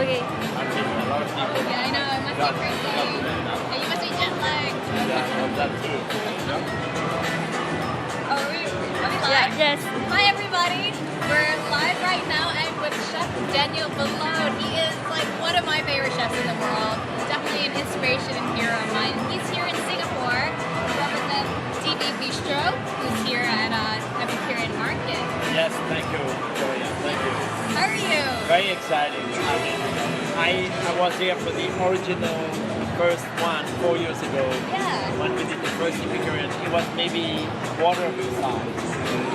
Okay. A lot of people. Yeah, I know. It must be crazy. And you must be jet lagged. Yeah, that too. Oh, are we live? Yes. Hi, everybody. We're live right now and with Chef Daniel Boulud. He is like one of my favorite chefs in the world. Definitely an inspiration and hero of mine. He's here in Singapore to represent DB Bistro, who's here at Epicurean Market. Yes, thank you, Victoria. Thank you. How are you? Very exciting. I was here for the original first one 4 years ago. Yeah. When we did the first Epicurean, it was maybe quarter of the size.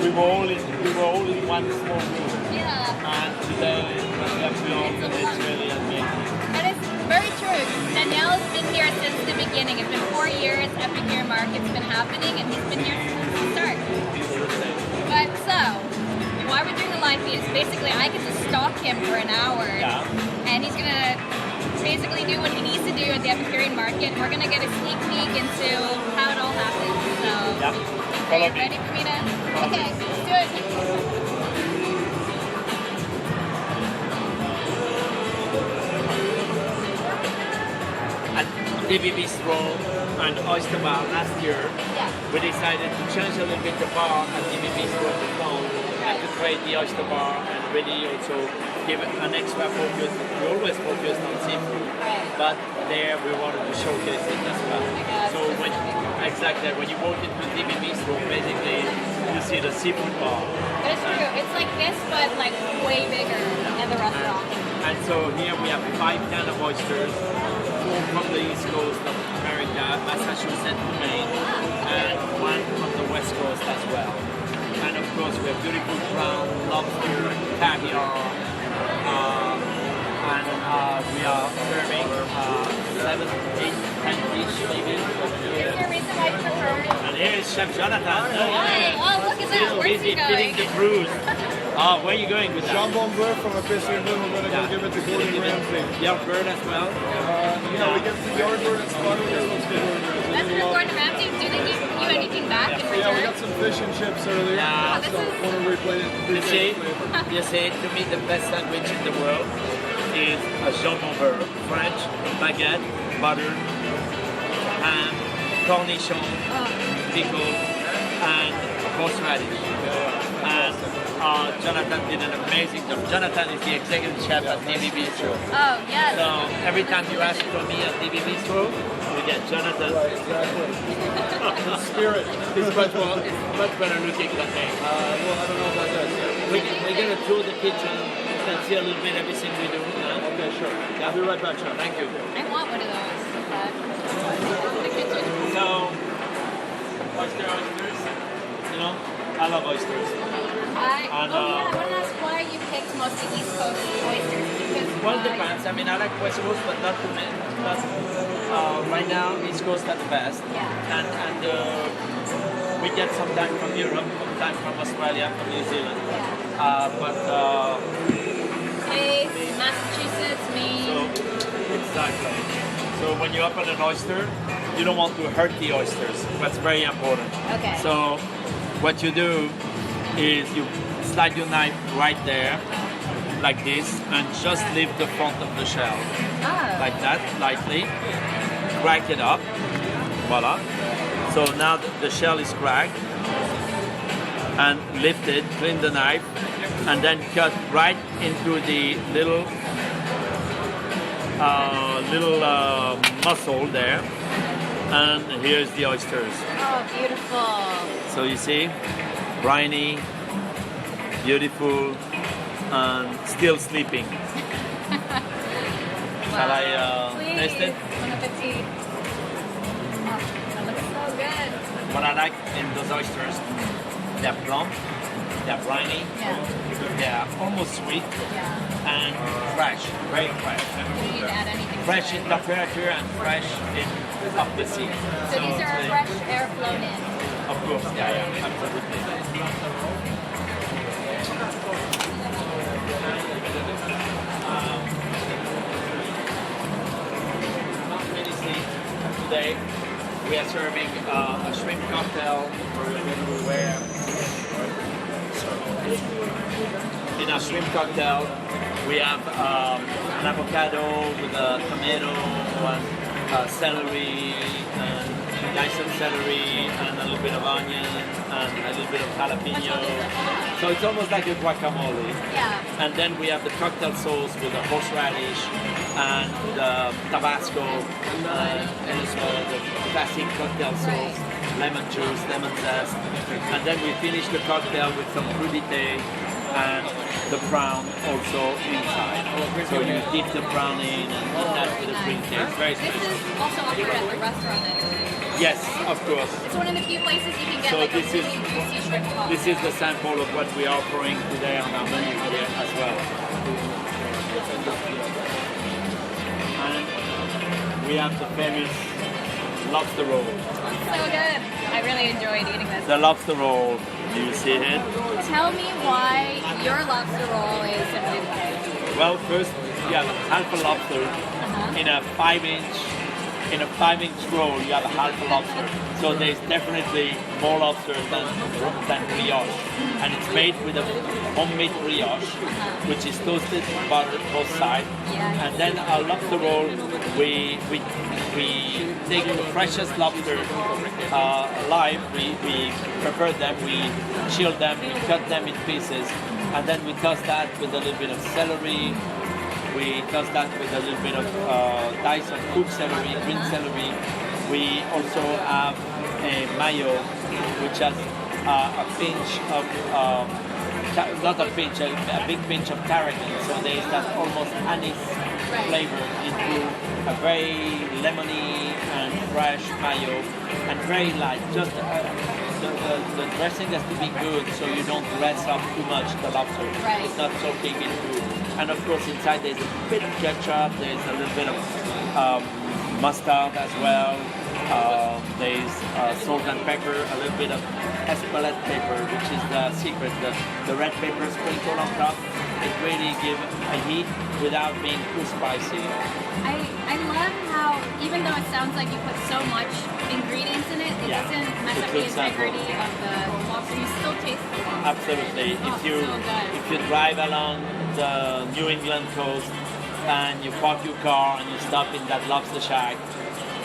We were all in one small room. Yeah. And today, when we have grown, it's really amazing. And it's very true. Danielle's been here since the beginning. It's been 4 years. Epicurean Market's been happening, and he's been here since the start. But so, why we're doing the live feed is basically I get to stalk him for an hour, and he's gonna basically do what he needs to do at the Epicurean Market. We're gonna get a sneak peek into how it all happens. So, are you ready for me to? Okay, let's do it. At DB Bistro and Oyster Bar last year, we decided to change a little bit the bar at DB Bistro to phone and to create the Oyster Bar and really also give an extra focus. We always focus on seafood, but there we wanted to showcase it as well. So when you walk into DB Bistro, basically you see the seafood bar. But it's true. It's like this, but like way bigger than the restaurant. And so here we have 5 kinds of oysters, 4 from the east coast of America, Massachusetts, Maine, and 1 from the west coast as well. And of course we have beautiful brown lobster, caviar, and we are serving 7, 8, 10 fish maybe. Is there a reason why you prefer it? And here is Chef Jonathan. Hi. Oh, look at that. Still Where's busy he feeding going? the crews. Oh, where are you going with that? Jambon beurre from Epicurean. We're going to go give it to Gordon Ramsay. Your bird as well? Yeah, we get the yard bird and spot. We get those good orders. That's for Gordon Ramsay. Do they give you anything back in return? Yeah, we got some fish and chips earlier. Yeah. This So is- want to replay it. You see, to me the best sandwich in the world is a jambon beurre, French, baguette, butter, ham, cornichon, pickle, and horseradish. And Jonathan did an amazing job. Jonathan is the executive chef at DB Bistro. Oh, yes. So every time you ask for me at DB Bistro, you get Jonathan. The spirit. He's much better looking than me. Well, I don't know about that. We're going to tour the kitchen and see a little bit everything we do. Okay, sure. I'll be right back, Chef. Thank you. I want one of those. The kitchen. So, oysters, you know, I love oysters. I want to ask why you picked mostly East Coast oysters. Because Well, it depends. I mean, I like West Coast, but not too many. But right now, East Coast are the best. Yeah. And we get some time from Europe, some time from Australia, from New Zealand. States, Massachusetts, Maine. So, exactly. So when you open an oyster, you don't want to hurt the oysters. That's very important. Okay. So what you do is you slide your knife right there, like this, and just lift the front of the shell. Like that, lightly. Crack it up. Voila. So now the shell is cracked. And lift it, clean the knife, and then cut right into the little mussel there. And here's the oysters. Oh, beautiful. So you see, briny, beautiful, and still sleeping. Shall I Please. taste it? Bon appetit. Oh, that looks so good. What I like in those oysters, they're plump, they're briny, they're almost sweet, and fresh, very fresh. You need to add anything to Fresh it. in temperature and fresh in of the sea. So these are it's fresh air flown in. Of course, yeah, absolutely. Today we are serving a shrimp cocktail where in a shrimp cocktail We have an avocado with a tomato and celery and diced celery and a little bit of onion and a little bit of jalapeno. So it's almost like a guacamole. Yeah. And then we have the cocktail sauce with the horseradish and the Tabasco and the classic cocktail sauce, lemon juice, lemon zest. And then we finish the cocktail with some crudité and the brown also inside. So you dip the brown in and that with the drink. It's very This special. is also offered at the restaurant, I believe. Yes, of course. It's one of the few places you can get So like a this is- really juicy shrimp cocktail. This is the sample of what we are offering today on our menu here as well. And we have the famous lobster roll. So good. I really enjoyed eating this. The lobster roll, do you see it? Tell me why your lobster roll is simply the best. Well, first you have half a lobster in a 5-inch. In a 5-inch roll, you have a half a lobster. So there's definitely more lobster than brioche. And it's made with a homemade brioche, which is toasted, buttered both sides. Yeah. And then our lobster roll, we take the freshest lobster alive, we prepare them, we chill them, we cut them in pieces, and then we toast that with a little bit of celery. We toast that with a little bit of dice of cooked celery, green celery. We also have a mayo, which has a pinch of, not a pinch, a big pinch of tarragon. So there is that almost anise flavor into a very lemony and fresh mayo, and very light. Just the dressing has to be good, so you don't dress up too much the lobster. Right. It's not soaking into. And of course, inside there's a bit of ketchup. There's a little bit of mustard as well. There's salt and pepper, a little bit of Espelette pepper, which is the secret. The red pepper sprinkled on top. It really gives a heat without being too spicy. I love how, even though it sounds like you put so much ingredients in it, it Yeah. doesn't mess It's up good the sample. integrity of the lobster. You still taste the lobster. Absolutely. Oh, so good. If you drive along the New England coast and you park your car and you stop in that lobster shack,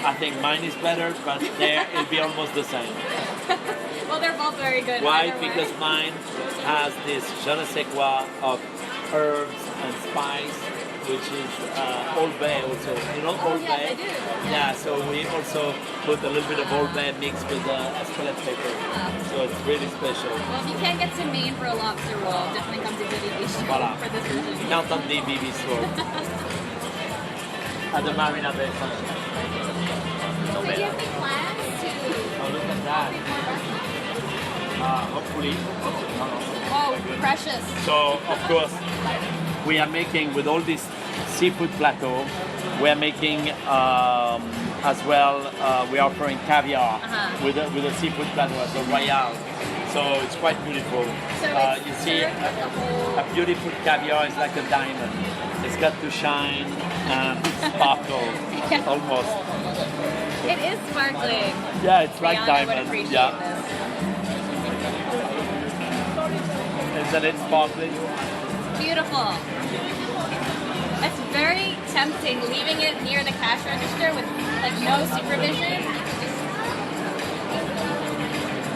I think mine is better, but there it'll be almost the same. Well, they're both very good. Why? either way. Because mine has this je ne sais quoi of herbs and spice, which is Old Bay also. You know Old yes, Bay? I do. Yeah, so we also put a little bit of Old Bay mixed with Espelette pepper. So it's really special. Well, if you can't get to Maine for a lobster roll, definitely come to Diddy Beach Voilà. for this region. Canton des Bistro. At the Marina Bay Sands. So do you have any plans to Oh, look at that. Hopefully. Oh, precious. So, of course, we are making with all this seafood plateau, we are making as well, we are offering caviar with a seafood plateau as a royale. So it's quite beautiful. So You see, a beautiful caviar is like a diamond. It's got to shine and sparkle, almost. It is sparkling. Yeah, it's like Rihanna would diamond. appreciate Yeah, this. isn't it sparkling? Beautiful. It's very tempting leaving it near the cash register with like no supervision.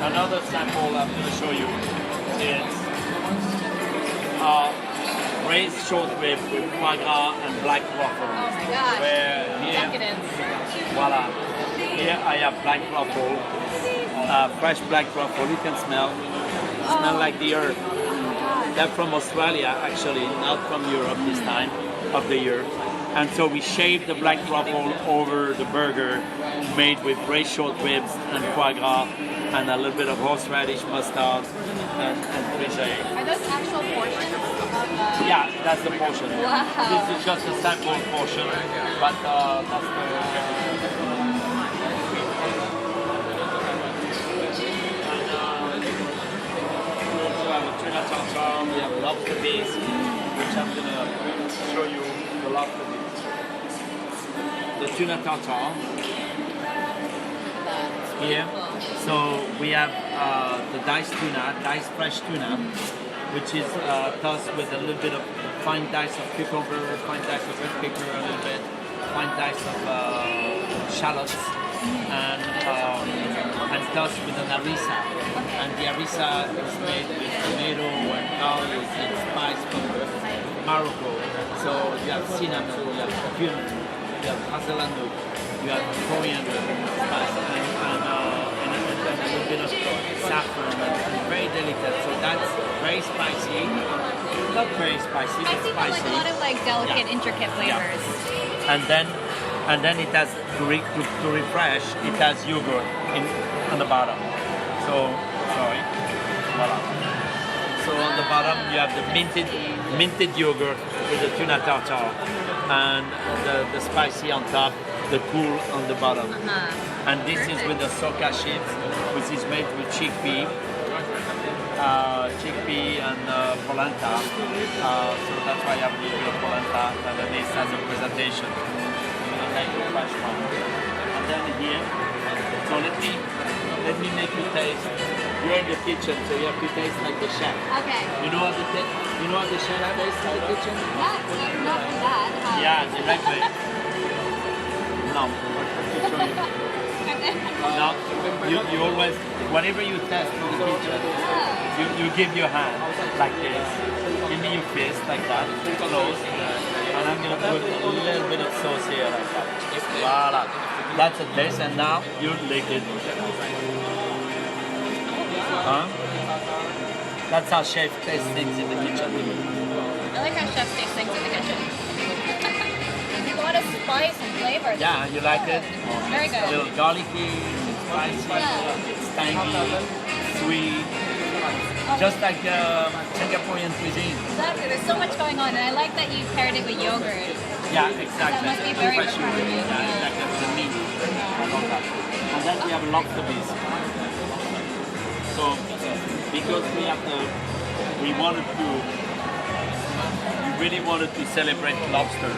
Another sample I'm going to show you is braised short rib with foie gras and black truffle. Oh my gosh. Where here, Decadence. voila. Here I have black truffle, fresh black truffle. You can smell like the earth. They're from Australia, actually, not from Europe this time of the year. And so we shaved the black truffle over the burger, made with braised short ribs and foie gras, and a little bit of horseradish, mustard, and frigé. Are those actual portions of Yeah, that's the portion. Wow. This is just a sample portion, but that's the. Tuna tartare, we have Lobster Bisque, which I'm going to show you the Lobster Bisque. The tuna tartare here. So we have the diced tuna, diced fresh tuna, which is tossed with a little bit of fine dice of cucumber, fine dice of red pepper, a little bit, fine dice of shallots, and tossed with an harissa. And the harissa is made with tomato and garlic and spice from Morocco. So you have cinnamon, you have cumin, you have hazelnut, you have coriander, spice, and a little bit of saffron, and very delicate. So that's very spicy. Not very spicy, but Spicy, but like spicy. a lot of like delicate, intricate flavors. And then it has to refresh. It has yogurt on the bottom. So sorry, voila. So on the bottom you have the minted yogurt with the tuna tartare, and the spicy on top, the cool on the bottom. And this is with the soca chips, which is made with chickpea and polenta. So that's why I have a little bit of polenta underneath as a presentation. Like a fresh one. And then here, so let me make you taste. You're in the kitchen, so you have to taste like the chef. Okay. You know how the chef tastes in the kitchen? Not bad. Yeah, directly. No. No, you always, whatever you test in the kitchen, you give your hand like this. Give me your fist like that, close. And I'm going to put a little bit of sauce here like that. Voila. That's a taste, and now you lick it. Huh? That's how chef tastes things in the kitchen. I like how chefs taste things in the kitchen. A lot of spice and flavor. Yeah, you like it? Very A good. little garlicky, spicy, it's tangy, sweet. Just like Singaporean cuisine. Exactly. There's so much going on, and I like that you paired it with yogurt. Yeah, exactly. That must be very Fresh yogurt. refreshing. Yeah, exactly. The meat. I love that. And then we have lobster bisque. So, because we really wanted to celebrate lobster.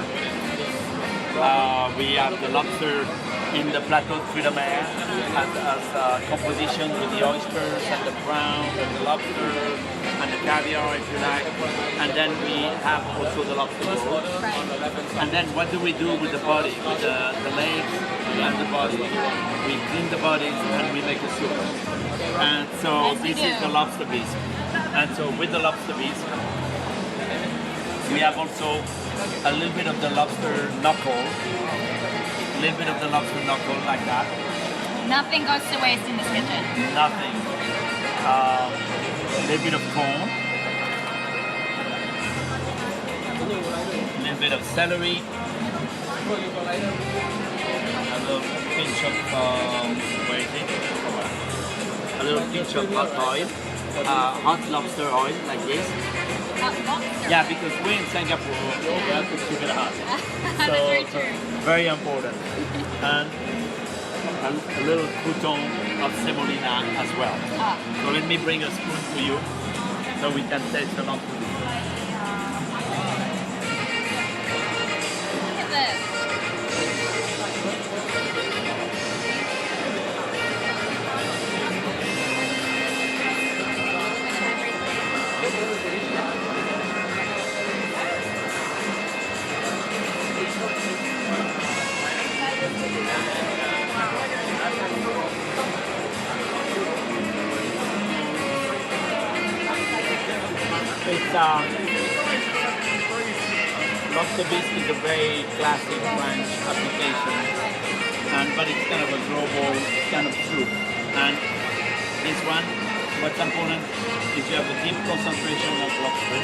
We have the lobster in the plateau de fruits de mer as a composition with the oysters and the prawns and the lobster and the caviar, if you like. And then we have also the lobster roll. And then what do we do with the body, with the legs and the body? We clean the bodies and we make a soup. And so this is the lobster bisque. And so with the lobster bisque, we have also a little bit of the lobster knuckle. A little bit of the lobster knuckle like that. Nothing goes to waste in this kitchen. Nothing. A little bit of corn. A little bit of celery. A little pinch of, where is it? A little pinch of hot oil. Hot lobster oil like this. Lobster. Yeah, because we're in Singapore, we have to keep it hot. That's very true. Very important. And a little crouton of semolina as well. So let me bring a spoon to you so we can taste the lobster. Look at this. It's Lobster Bisque is a very classic French application, but it's kind of a global kind of soup. And this one, what's important is you have a deep concentration of lobster.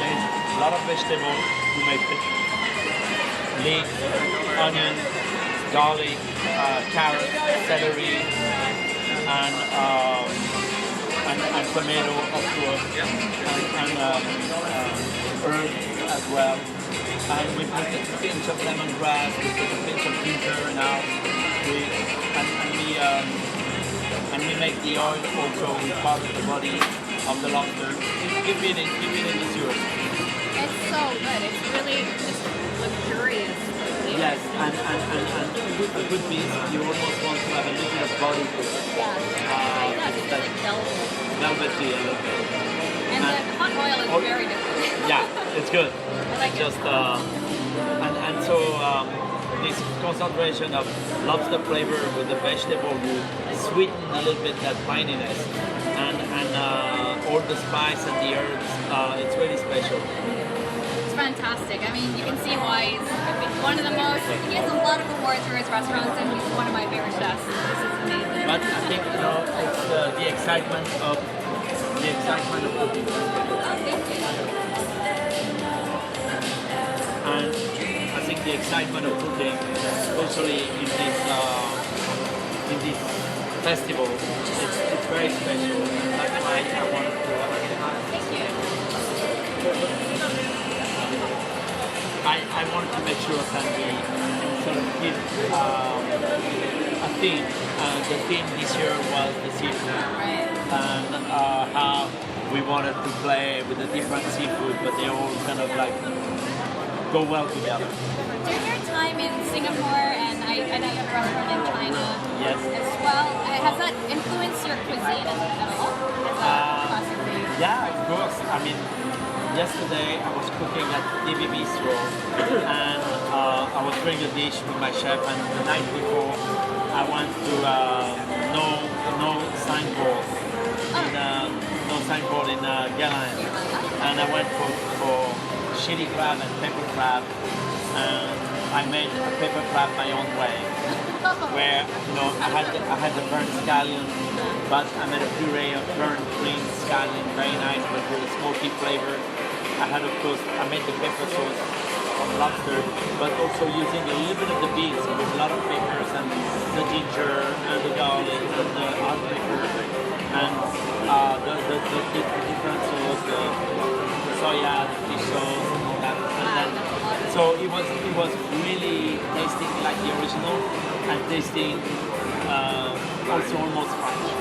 There's a lot of vegetables to make it. Leeks, onion, garlic, carrot, celery, and tomato, of course, and herbs as well. And we put a pinch of lemongrass, we put a pinch of ginger now, and we make the oil also with part of the body of the lobster. Keep eating, it's yours. It's so good. It's really just luxurious. Yes, and a good piece, you almost want to have a little bit of body to it. Yeah. It's like velvet. Velvety a little bit. And The hot oil is very different. Yeah, it's good. I like it. Just and so this concentration of lobster flavor with the vegetable will sweeten a little bit that pininess, and all the spice and the herbs. It's really special. It's fantastic. I mean, you can see why he's one of the most. He has a lot of awards for his restaurants, and he's one of my favorite chefs. This is amazing. But I think it's the excitement of cooking. Oh, thank you. And I think the excitement of cooking, especially in this festival, it's very special. That's why I wanted to. Thank you. I wanted to make sure that we sort of give a theme. The theme this year was the seafood, Right. and how we wanted to play with the different seafood, but they all kind of like go well together. During your time in Singapore, and I know you have a restaurant in China Yes. as well, has that influenced your cuisine at all? Has that crossed your food? Yeah, of course. I mean, yesterday I was cooking at DB Bistro, and I was doing a dish with my chef, and the night before I went to no signboard in Galan, and I went for chili crab and pepper crab, and I made a pepper crab my own way, where I had the burnt scallion, but I made a puree of burnt green scallion, very nice, but with a smoky flavor. I had, of course, I made the pepper sauce of lobster, but also using a little bit of the beans with a lot of peppers and the ginger and the garlic and the hot pepper and the different sauce, the soya, the fish sauce, and all that. And then, so it was really tasting like the original and tasting also almost French.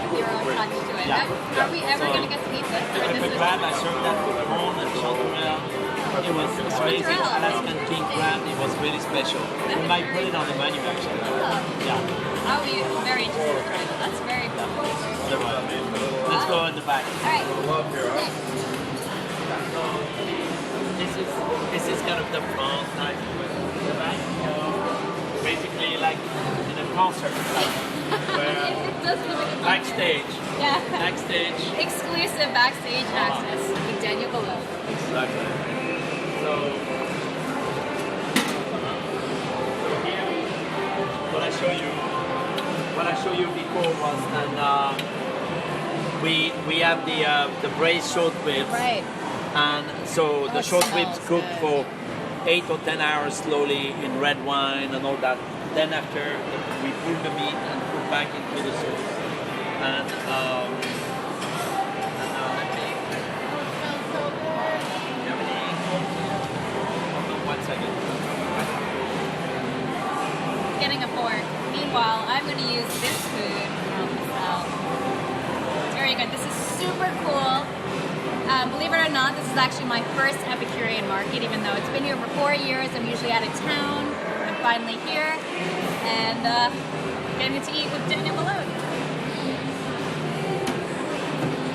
Your own touch to it. Yeah. Are we ever going to get to eat this? The pepper crab, I served that with corn and chanterelle. It was amazing. Chanterelle. Alaskan king crab, it was really special. We might put it on the menu actually. Yeah. I'll be very interested in trying that. That's very cool. Let's go in the back. All right. This is kind of the front side. The back, basically like in a concert, where It does look like a backstage. Yeah. Backstage. Exclusive backstage access with Daniel Boulud. Exactly. So here, what I show you before was that we have the braised short ribs. Right. And so the it short smells ribs cook good. for 8 or 10 hours slowly in red wine and all that. Then after we pull the meat and put back into the sauce. And let me. Hold on 1 second. Getting a fork. Meanwhile, I'm going to use this food from the south. It's very good. This is super cool. Believe it or not, this is actually my first Epicurean market, even though it's been here for 4 years. I'm usually out of town. I'm finally here. And getting to eat with Daniel Boulud.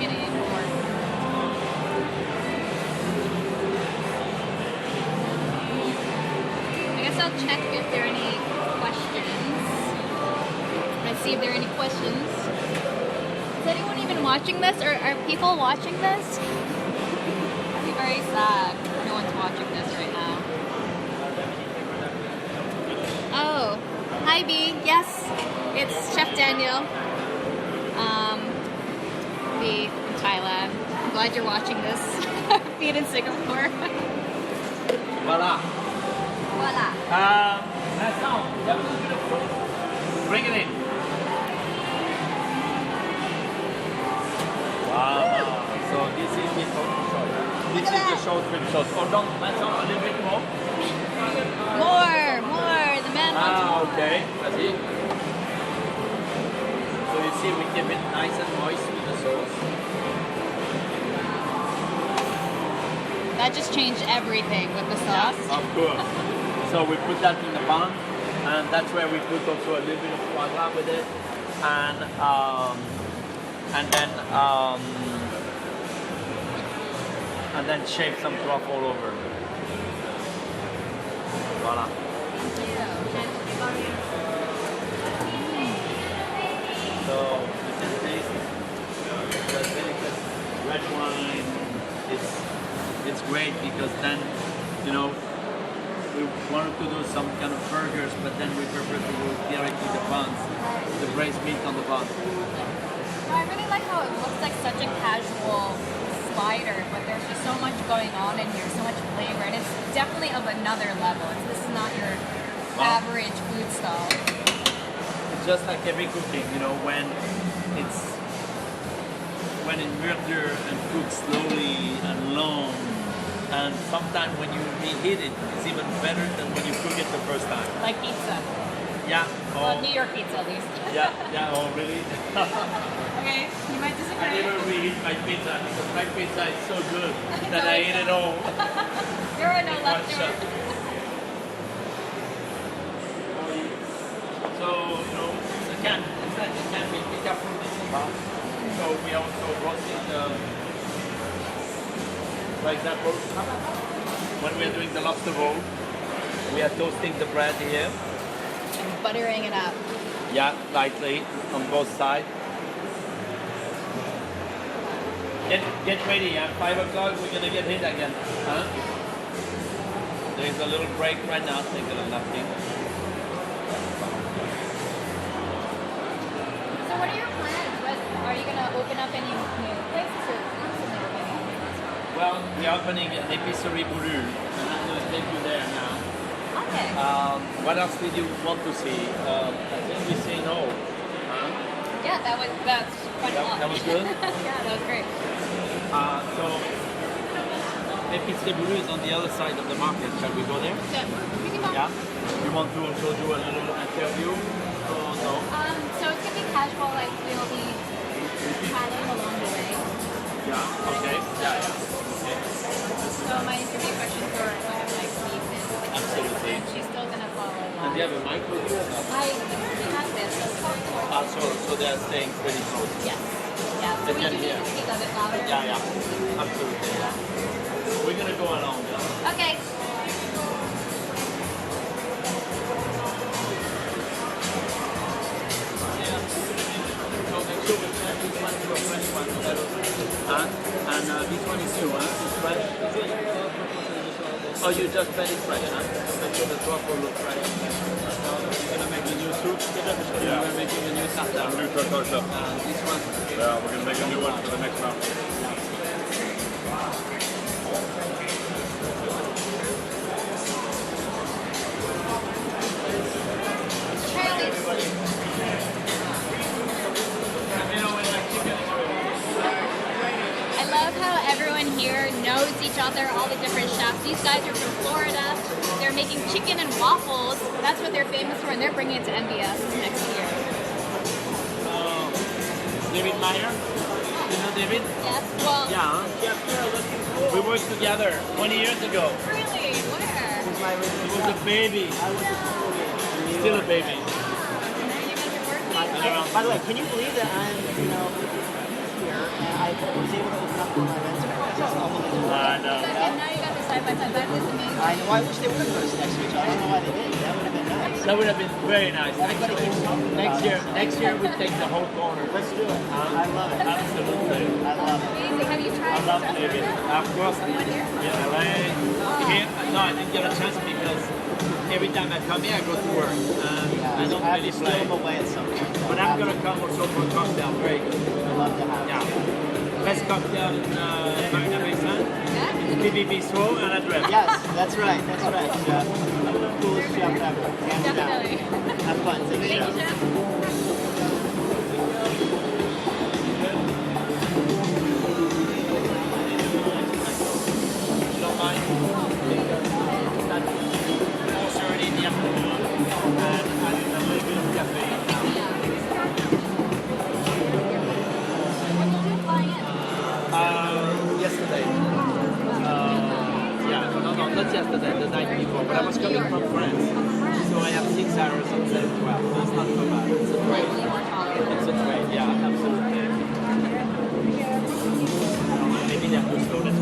Getting a fork. I guess I'll check if there are any questions. Let's see if there are any questions. Is anyone even watching this? Or are people watching this? I'd be very sad if no one's watching this right now. Oh, hi B. Yes, it's Chef Daniel. B in Thailand. I'm glad you're watching this. Feed in Singapore. Voila. Voila. That's all. You have a little bit of fruit. Bring it in. Wow. So this is the total shot. This is the short rib sauce. Hold on, let's have a little bit more. More. The man wants more. Okay. That's it. So you see, we keep it nice and moist with the sauce. That just changed everything with the sauce. Yeah, of course. So we put that in the pan, and that's where we put also a little bit of foie gras with it, and then and then shake some truffle all over. Voila. So you can taste the delicate red wine. It's great because then, you know, we wanted to do some kind of burgers, but then we prefer to go directly the buns, the braised meat on the bun. No, I really like how it looks like such a casual slider, but there's just so much going on in here, so much flavor, and it's definitely of another level. This is not your average food stall. It's just like every cooking, you know, when in murder and cooked slowly and long, and sometimes when you reheat it, it's even better than when you cook it the first time. Like pizza. Yeah. Well, New York pizza at least. Yeah. Oh, really? Okay, you might disagree. I never reheat my pizza because my pizza is so good that I eat it all. There are no in one shot. leftovers. So, you know, it can be picked up from this part. So we also roasting for example, when we're doing the lobster roll, we are toasting the bread here. And buttering it up. Yeah, lightly on both sides. Get ready, at 5 o'clock we're gonna get hit again. Huh? There's a little break right now, take a little napkin. So what are your plans? Are you going to open up any new places or constantly opening up new restaurants? Well, we're opening an Epicurean Boulud, and I'm gonna take you there now. Okay. What else did you want to see? I think we say no. Huh? Yeah, that's quite a lot. That was good? Yeah, that was great. So, Epicurean Boulud is on the other side of the market. Shall we go there? Yeah, we can go. Yeah. You want to also do a little interview? Or no? So it's gonna be casual, like we'll be chatting along the way. Yeah. Okay. Yeah. Okay. So my interview questions were kind of like deep in. Absolutely. And she's still gonna follow And along. do you have a mic with you? I have this. So they are staying pretty close. Yes. Yeah. So They we can do need hear. to speak a bit louder. Yeah. Absolutely. Yeah. We're gonna go along. Yeah. Okay. And this one is new, huh? It's fresh. Oh, you just made it fresh, huh? So the truffle looks fresh. You're gonna make a new soup? Yeah. We're making a new tartar. New tartar stuff. This one. Yeah, we're gonna make a new one for the next round. I love how everyone here knows each other, all the different chefs. These guys are from Florida. They're making chicken and waffles. That's what they're famous for, and they're bringing it to MBS next year. David Meyer? You know David? Yes. Well. Yeah. We worked together 20 years ago. Really? Where? He was a baby. Still a baby. By the way, can you believe that I'm, here and I was able to open up for my events? That's unbelievable. I know. And now you got the side by side. That is amazing. I know. I wish they would have put us next to each other. I don't know why they didn't. That would have been nice. That would have been very nice. Everybody keeps talking Next about year, it. next year we take the whole corner. Let's do it. I love it. Absolutely. I love it. Amazing. Have you I tried love this David. restaurant? Of course, yeah, LA. Here, no, I didn't get a chance because every time I come here, I go to work. I don't I have really to play. steal them away at some point. But I'm gonna come also for a cocktail break. I'd love to have it. Yeah. Best cocktail in Marina Bay Sands. Yeah. BB Bistro and Adresse. Yes, that's right. That's right, Chef. Coolest chef ever. Hands down. Definitely. Have fun. Take Thank care. you, Chef. You don't mind? That's also early in the afternoon. And adding a little bit of caffeine now. When did you fly in? Yesterday. No, not yesterday, the night before. But I was coming from France. So I have 6 hours instead of 12. That's not so bad. It's a trade. It's a trade, yeah, absolutely. Maybe they're too slow, that's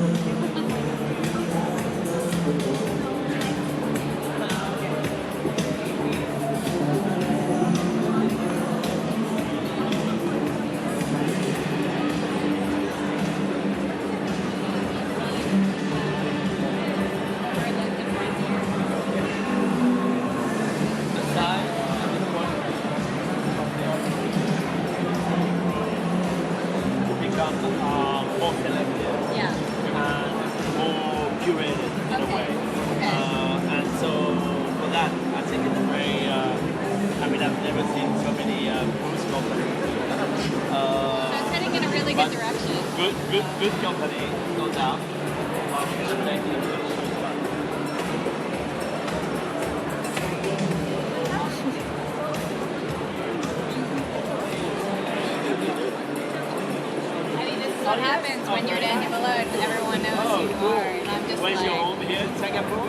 good company, no doubt. I mean, this is what happens when you're Daniel Boulud. Everyone knows who you are, and I'm just Where's like... your home here in Singapore?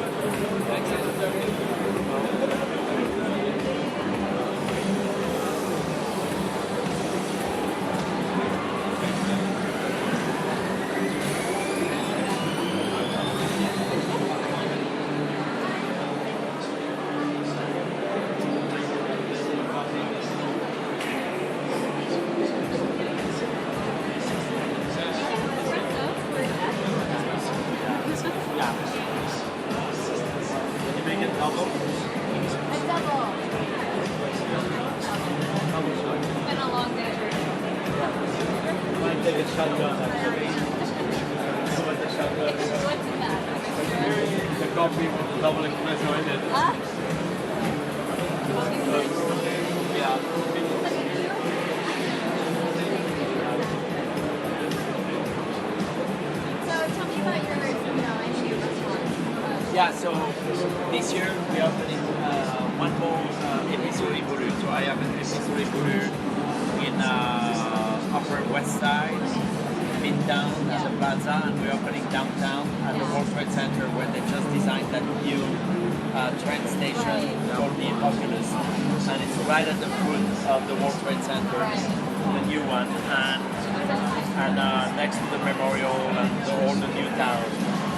Yeah. Can you make it double? A double. It's been a long day. Might take a shotgun actually. So what's the shotgun? What's in that? The coffee with the double espresso in it. Huh? Yeah. So tell me about your, any new restaurants. Yeah, so this year we are opening one more Epicurean Boulud. So I have an Epicurean Boulud in Upper West Side, Midtown at the Plaza, and we're opening downtown at the World Trade Center where they just designed that new train station called the Populous. And it's right at the foot of the World Trade Center, the new one, and next to the memorial and all the new towers.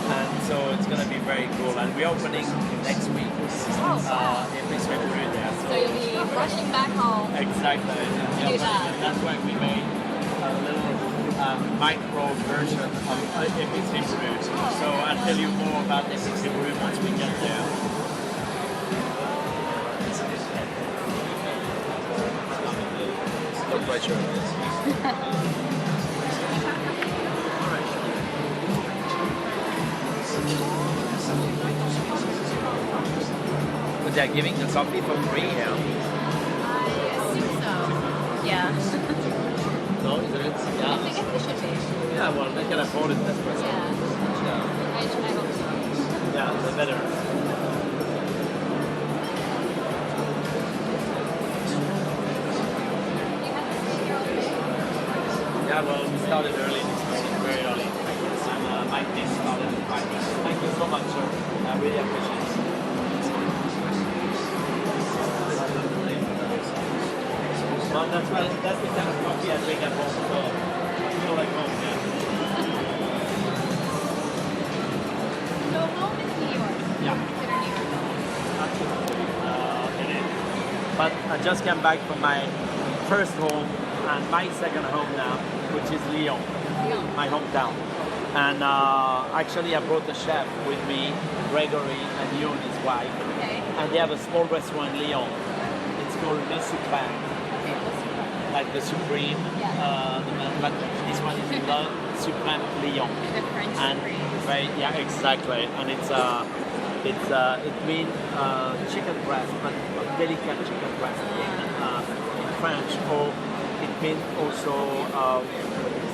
And so it's going to be very cool. And we're opening next week in Epicurean Boulud there. So you'll be rushing back home. Exactly. do that. And that's why we made a little micro version of Epicurean Boulud. So I'll tell you more about Epicurean Boulud once we get there. No pressure. But they're giving the coffee for free here. I assume so. Yeah. No, isn't it? I Yeah. think it should be. Yeah, well, they can afford it, that's why. Yeah. I hope so. Yeah, the better. Yeah, well, we started early this morning, very early. And my team started at 5. Thank you so much, sir. I really appreciate it. Well, that's the kind of coffee I drink at home, so I feel like home, yeah. So home is New York. Yeah. Consider New York home. Absolutely. It is. But I just came back from my first home and my second home now, which is Lyon, my hometown. And actually I brought a chef with me, Gregory and Yoon, his wife. Okay. And they have a small restaurant in Lyon. It's called Le Supreme, Okay, let's see. like the Supreme. Yeah. But this one is Le Supreme Lyon. The French And Supreme. very, yeah, exactly. And it means chicken breast, but delicate chicken breast in French. Or it means also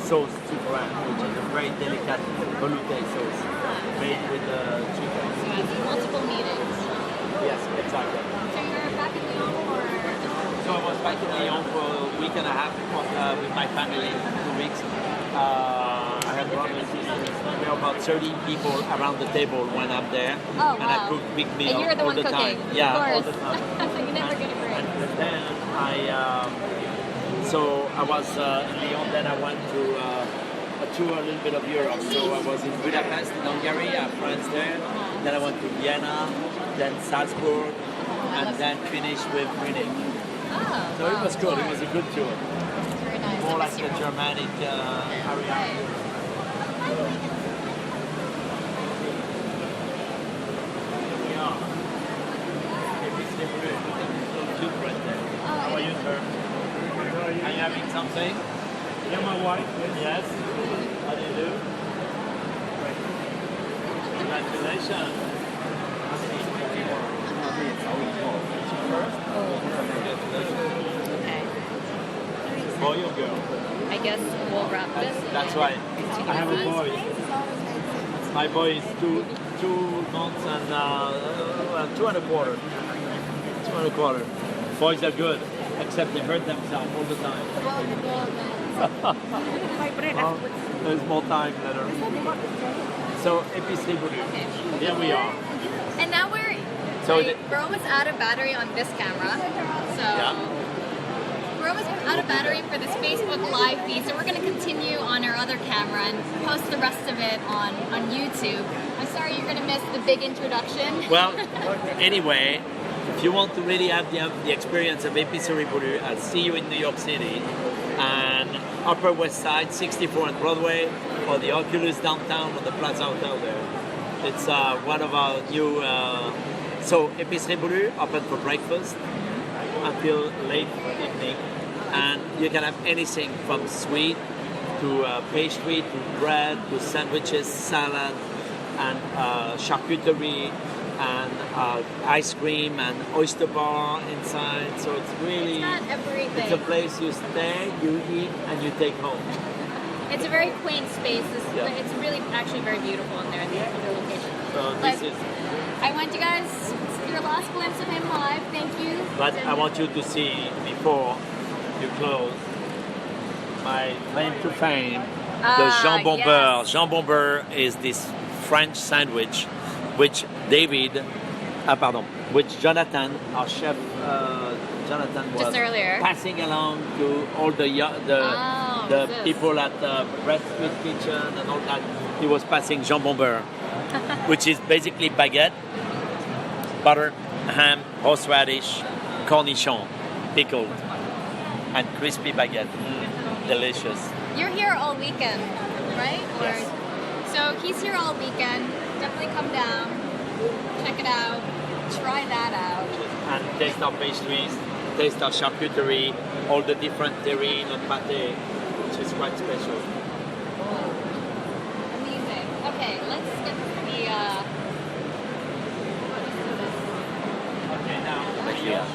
sauce supreme, which is a very delicate velouté sauce made with chicken. So you have multiple meetings. Yes, exactly. So you're back in Lyon or? So I was back in Lyon for a week and a half with my family, 2 weeks. I had brothers and sisters. There were about 30 people around the table when I'm there. Oh, And I wow. cook big meals And you're the all one the cooking, time. of Yeah, course. all the time. So you never get a break. And then so I was in Lyon, then I went to tour a little bit of Europe. So I was in Budapest, in Hungary, I have friends there. Then I went to Vienna, then Salzburg, and then finished with Munich. Oh, So it was good, it was a good tour. Very nice. More I like miss the your home. Germanic area. Right. We are. It's different. Different there. How are you, sir? Are you having something? Yeah, my wife. Yes. How do you do? Great. Congratulations. First? Okay. Boy or girl? I guess we'll wrap this. That's right. I have a boy. My boy is 2 months and 2 and a quarter. 2 and a quarter. Boys are good, except they hurt themselves all the time. There's more time later. So, Epicurean Boulud. Here we are. And now we're almost out of battery on this camera. So we're almost out of battery for this Facebook Live feed. So we're going to continue on our other camera and post the rest of it on YouTube. I'm sorry you're going to miss the big introduction. Well, anyway, if you want to really have the experience of Epicurean Boulud, I'll see you in New York City and Upper West Side, 64 on Broadway, or the Oculus downtown or the Plaza Hotel there. It's one of our new. So Epicurean Boulud open for breakfast until late evening, and you can have anything from sweet to pastry to bread to sandwiches, salad, and charcuterie, and ice cream and oyster bar inside. So it's really It's got everything. it's a place you stay, you eat, and you take home. It's a very quaint space. It's really actually very beautiful in there, the location. So But this is. I want you guys your last glimpse of him live. Thank you. But I want you to see before you close my claim to fame, the jambon yes. beurre. Jambon beurre is this French sandwich, which Jonathan, our chef, Jonathan was Just earlier. passing along to all the this. people at the Bread Street Kitchen and all that. He was passing jambon beurre, which is basically baguette, butter, ham, horseradish, cornichon, pickled, and crispy baguette. Delicious. You're here all weekend, right? Yes. So he's here all weekend. Definitely come down, check it out, try that out. And taste our pastries, taste our charcuterie, all the different terrine and pâté, which is quite special. Amazing. Okay, let's get the Okay, now, here.